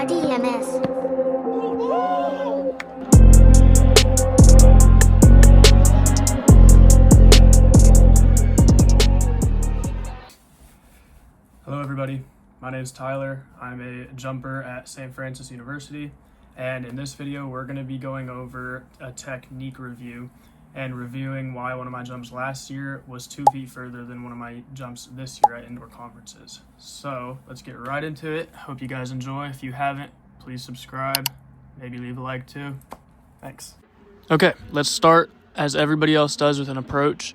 RDMS. Hello everybody, my name is Tyler. I'm a jumper at St. Francis University, and in this video we're going to be going over a technique review and reviewing why one of my jumps last year was 2 feet further than one of my jumps this year at indoor conferences. So let's get right into it. Hope you guys enjoy. If you haven't, please subscribe, maybe leave a like too. Thanks. Okay, let's start as everybody else does with an approach.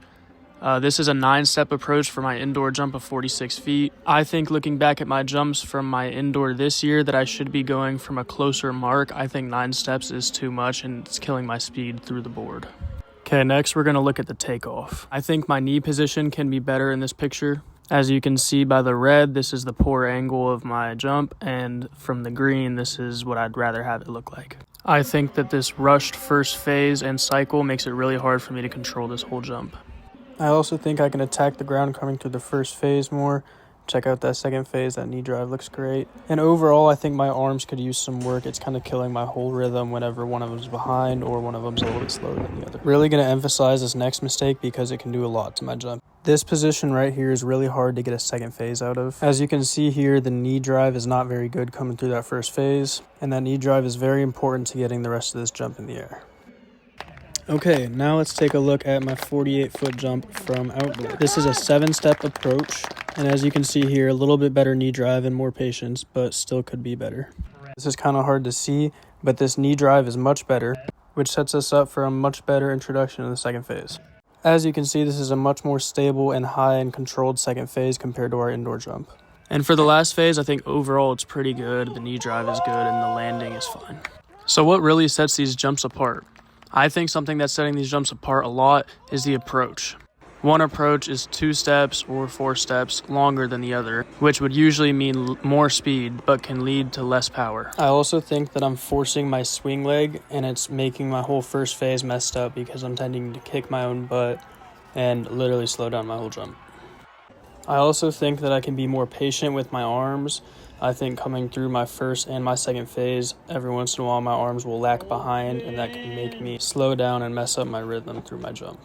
This is a 9-step approach for my indoor jump of 46 feet. I think looking back at my jumps from my indoor this year that I should be going from a closer mark. I think 9 steps is too much and it's killing my speed through the board. Okay, next we're going to look at the takeoff. I think my knee position can be better in this picture. As you can see by the red, this is the poor angle of my jump, and from the green, this is what I'd rather have it look like. I think that this rushed first phase and cycle makes it really hard for me to control this whole jump. I also think I can attack the ground coming through the first phase more. Check out that second phase, that knee drive looks great. And overall, I think my arms could use some work. It's kind of killing my whole rhythm whenever one of them's behind or one of them's a little bit slower than the other. Really going to emphasize this next mistake because it can do a lot to my jump. This position right here is really hard to get a second phase out of. As you can see here, the knee drive is not very good coming through that first phase. And that knee drive is very important to getting the rest of this jump in the air. Okay, now let's take a look at my 48-foot jump from outdoor. This is a 7-step approach, and as you can see here, a little bit better knee drive and more patience, but still could be better. This is kind of hard to see, but this knee drive is much better, which sets us up for a much better introduction to the second phase. As you can see, this is a much more stable and high and controlled second phase compared to our indoor jump. And for the last phase, I think overall it's pretty good. The knee drive is good and the landing is fine. So what really sets these jumps apart? I think something that's setting these jumps apart a lot is the approach. One approach is 2 steps or 4 steps longer than the other, which would usually mean more speed, but can lead to less power. I also think that I'm forcing my swing leg, and it's making my whole first phase messed up because I'm tending to kick my own butt and literally slow down my whole jump. I also think that I can be more patient with my arms. I think coming through my first and my second phase, every once in a while my arms will lag behind, and that can make me slow down and mess up my rhythm through my jump.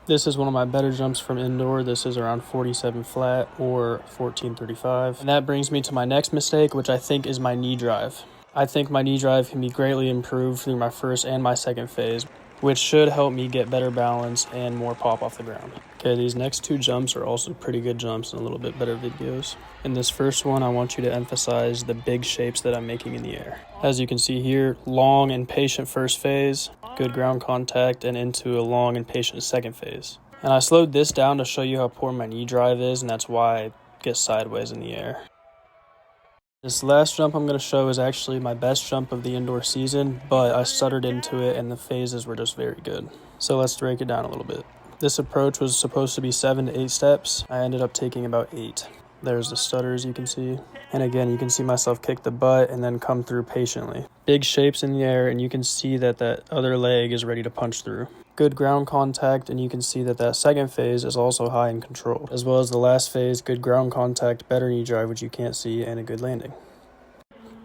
This is one of my better jumps from indoor. This is around 47 flat or 1435. And that brings me to my next mistake, which I think is my knee drive. I think my knee drive can be greatly improved through my first and my second phase, which should help me get better balance and more pop off the ground. Okay, these next 2 jumps are also pretty good jumps and a little bit better videos. In this first one, I want you to emphasize the big shapes that I'm making in the air. As you can see here, long and patient first phase, good ground contact, and into a long and patient second phase. And I slowed this down to show you how poor my knee drive is, and that's why I get sideways in the air. This last jump I'm going to show is actually my best jump of the indoor season, but I stuttered into it and the phases were just very good. So let's break it down a little bit. This approach was supposed to be 7 to 8 steps. I ended up taking about 8. There's the stutter, as you can see. And again, you can see myself kick the butt and then come through patiently. Big shapes in the air, and you can see that that other leg is ready to punch through. Good ground contact, and you can see that that second phase is also high and controlled. As well as the last phase, good ground contact, better knee drive, which you can't see, and a good landing.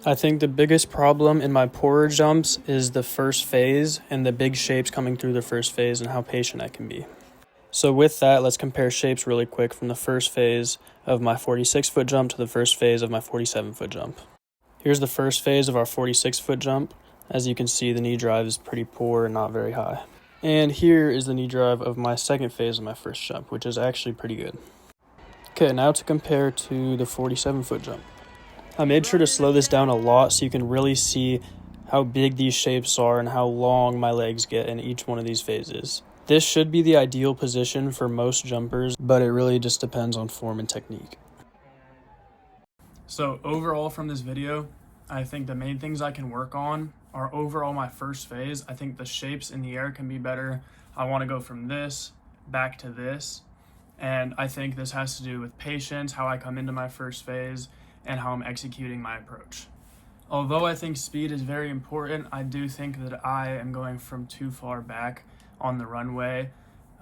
I think the biggest problem in my poorer jumps is the first phase and the big shapes coming through the first phase and how patient I can be. So with that, let's compare shapes really quick from the first phase of my 46-foot jump to the first phase of my 47-foot jump. Here's the first phase of our 46-foot jump. As you can see, the knee drive is pretty poor and not very high. And here is the knee drive of my second phase of my first jump, which is actually pretty good. Okay, now to compare to the 47-foot jump. I made sure to slow this down a lot so you can really see how big these shapes are and how long my legs get in each one of these phases. This should be the ideal position for most jumpers, but it really just depends on form and technique. So overall from this video, I think the main things I can work on are overall my first phase. I think the shapes in the air can be better. I want to go from this back to this. And I think this has to do with patience, how I come into my first phase, and how I'm executing my approach. Although I think speed is very important, I do think that I am going from too far back on the runway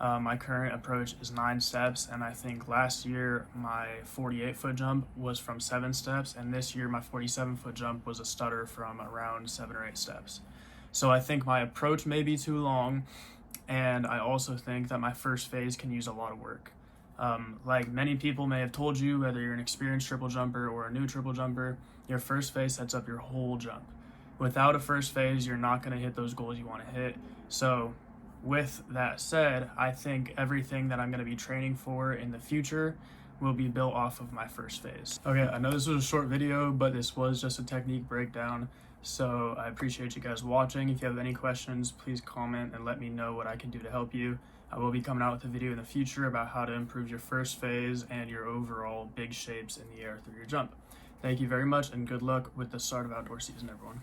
My current approach is 9 steps, and I think last year my 48-foot jump was from 7 steps, and this year my 47-foot jump was a stutter from around 7 or 8 steps. So I think my approach may be too long, and I also think that my first phase can use a lot of work. Like many people may have told you, whether you're an experienced triple jumper or a new triple jumper, your first phase sets up your whole jump. Without a first phase, you're not going to hit those goals you want to hit. So with that said, I think everything that I'm going to be training for in the future will be built off of my first phase. Okay, I know this was a short video, but this was just a technique breakdown. So I appreciate you guys watching. If you have any questions, please comment and let me know what I can do to help you. I will be coming out with a video in the future about how to improve your first phase and your overall big shapes in the air through your jump. Thank you very much, and good luck with the start of outdoor season, everyone.